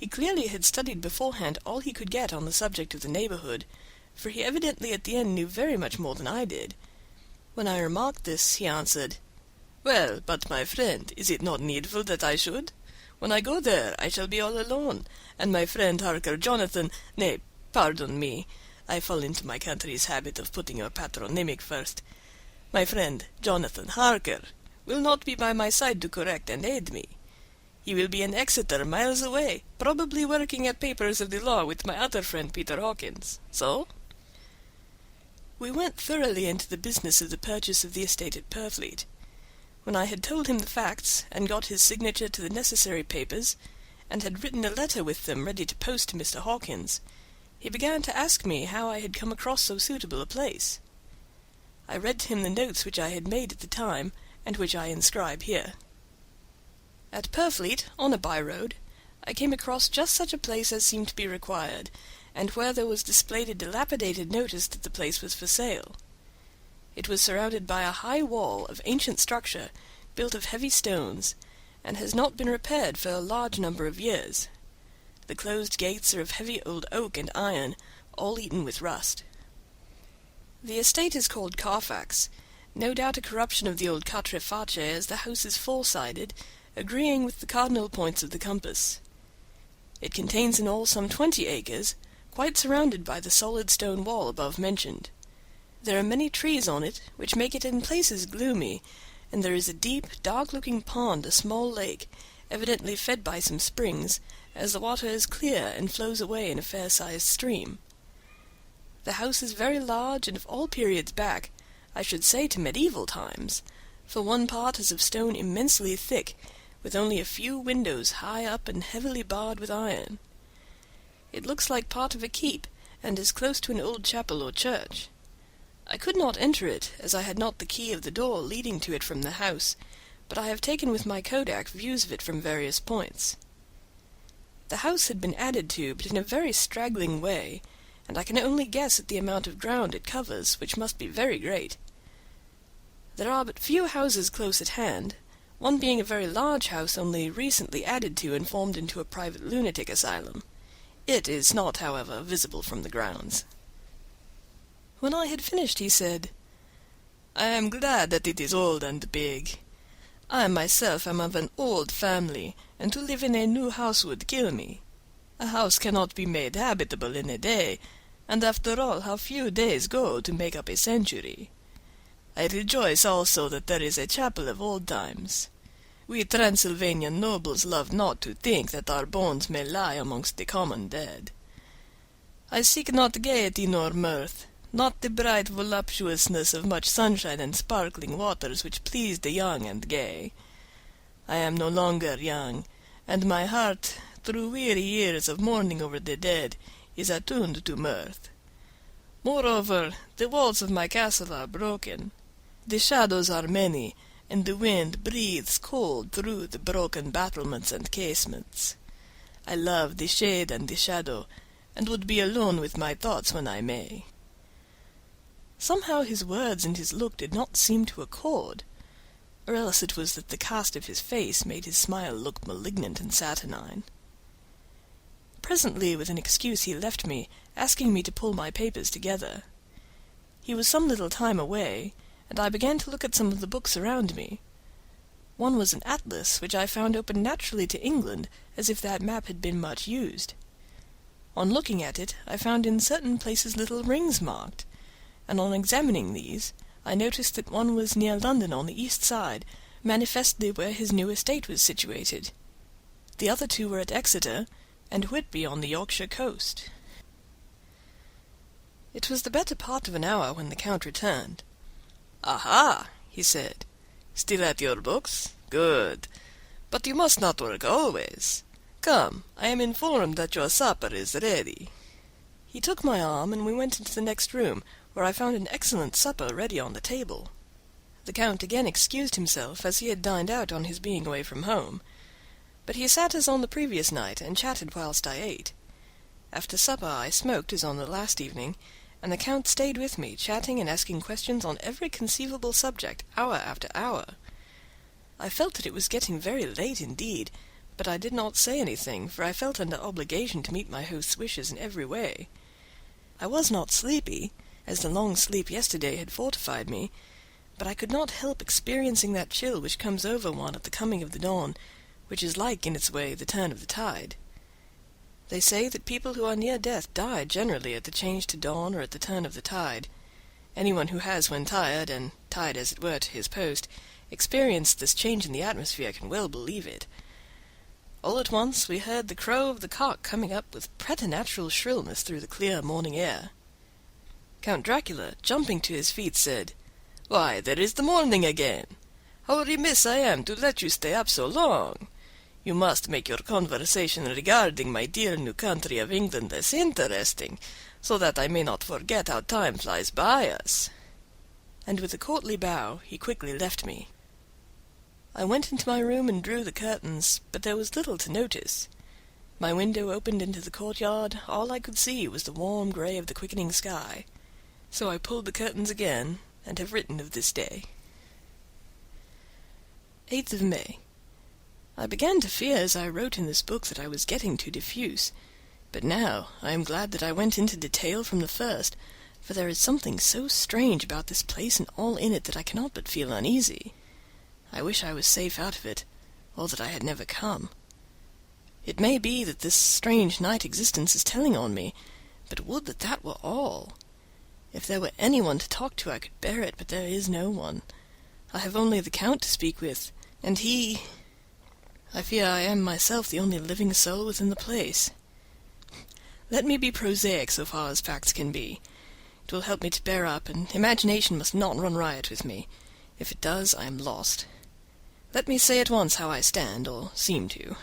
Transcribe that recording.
He clearly had studied beforehand all he could get on the subject of the neighborhood, for he evidently at the end knew very much more than I did. When I remarked this, he answered, "Well, but my friend, is it not needful that I should? When I go there I shall be all alone, and my friend Harker Jonathan—nay, pardon me, I fall into my country's habit of putting your patronymic first. My friend Jonathan Harker will not be by my side to correct and aid me. He will be in Exeter, miles away, probably working at papers of the law with my other friend Peter Hawkins. So?" We went thoroughly into the business of the purchase of the estate at Purfleet. When I had told him the facts, and got his signature to the necessary papers, and had written a letter with them ready to post to Mr. Hawkins, he began to ask me how I had come across so suitable a place. I read to him the notes which I had made at the time, and which I inscribe here. At Purfleet, on a by-road, I came across just such a place as seemed to be required, and where there was displayed a dilapidated notice that the place was for sale. It was surrounded by a high wall of ancient structure, built of heavy stones, and has not been repaired for a large number of years. The closed gates are of heavy old oak and iron, all eaten with rust. The estate is called Carfax, no doubt a corruption of the old Quatre Face, as the house is four-sided, agreeing with the cardinal points of the compass. It contains in all some 20 acres, quite surrounded by the solid stone wall above mentioned. There are many trees on it, which make it in places gloomy, and there is a deep, dark-looking pond, a small lake, evidently fed by some springs, as the water is clear and flows away in a fair-sized stream. The house is very large, and of all periods back, I should say to medieval times, for one part is of stone immensely thick, with only a few windows high up and heavily barred with iron. It looks like part of a keep, and is close to an old chapel or church. I could not enter it, as I had not the key of the door leading to it from the house, but I have taken with my kodak views of it from various points. The house had been added to, but in a very straggling way, and I can only guess at the amount of ground it covers, which must be very great. There are but few houses close at hand, one being a very large house only recently added to and formed into a private lunatic asylum. It is not, however, visible from the grounds. When I had finished, he said, "I am glad that it is old and big. I myself am of an old family, and to live in a new house would kill me. A house cannot be made habitable in a day, and after all, how few days go to make up a century. I rejoice also that there is a chapel of old times. We Transylvanian nobles love not to think that our bones may lie amongst the common dead. I seek not gaiety nor mirth, not the bright voluptuousness of much sunshine and sparkling waters which please the young and gay. I am no longer young, and my heart, through weary years of mourning over the dead, is attuned to mirth. Moreover, the walls of my castle are broken. The shadows are many, and the wind breathes cold through the broken battlements and casements. I love the shade and the shadow, and would be alone with my thoughts when I may." Somehow his words and his look did not seem to accord, or else it was that the cast of his face made his smile look malignant and saturnine. Presently, with an excuse, he left me, asking me to pull my papers together. He was some little time away, and I began to look at some of the books around me. One was an atlas, which I found open naturally to England, as if that map had been much used. On looking at it, I found in certain places little rings marked, and on examining these, I noticed that one was near London on the east side, manifestly where his new estate was situated. The other two were at Exeter, and Whitby on the Yorkshire coast. It was the better part of an hour when the Count returned. "Aha!" he said. "Still at your books? Good. But you must not work always. Come, I am informed that your supper is ready." He took my arm, and we went into the next room, where I found an excellent supper ready on the table. The Count again excused himself, as he had dined out on his being away from home. But he sat as on the previous night, and chatted whilst I ate. After supper I smoked as on the last evening, and the Count stayed with me, chatting and asking questions on every conceivable subject, hour after hour. I felt that it was getting very late indeed, but I did not say anything, for I felt under obligation to meet my host's wishes in every way. I was not sleepy, as the long sleep yesterday had fortified me, but I could not help experiencing that chill which comes over one at the coming of the dawn, which is like, in its way, the turn of the tide. They say that people who are near death die generally at the change to dawn or at the turn of the tide. Anyone who has, when tired, and tied as it were to his post, experienced this change in the atmosphere can well believe it. All at once we heard the crow of the cock coming up with preternatural shrillness through the clear morning air. Count Dracula, jumping to his feet, said, "Why, there is the morning again! How remiss I am to let you stay up so long! You must make your conversation regarding my dear new country of England less interesting, so that I may not forget how time flies by us." And with a courtly bow he quickly left me. I went into my room and drew the curtains, but there was little to notice. My window opened into the courtyard. All I could see was the warm gray of the quickening sky. So I pulled the curtains again, and have written of this day. 8th of May. I began to fear as I wrote in this book that I was getting too diffuse, but now I am glad that I went into detail from the first, for there is something so strange about this place and all in it that I cannot but feel uneasy. I wish I was safe out of it, or that I had never come. It may be that this strange night existence is telling on me, but would that that were all! If there were anyone to talk to I could bear it, but there is no one. I have only the Count to speak with, and he... I fear I am myself the only living soul within the place. Let me be prosaic so far as facts can be. It will help me to bear up, and imagination must not run riot with me. If it does, I am lost. Let me say at once how I stand, or seem to.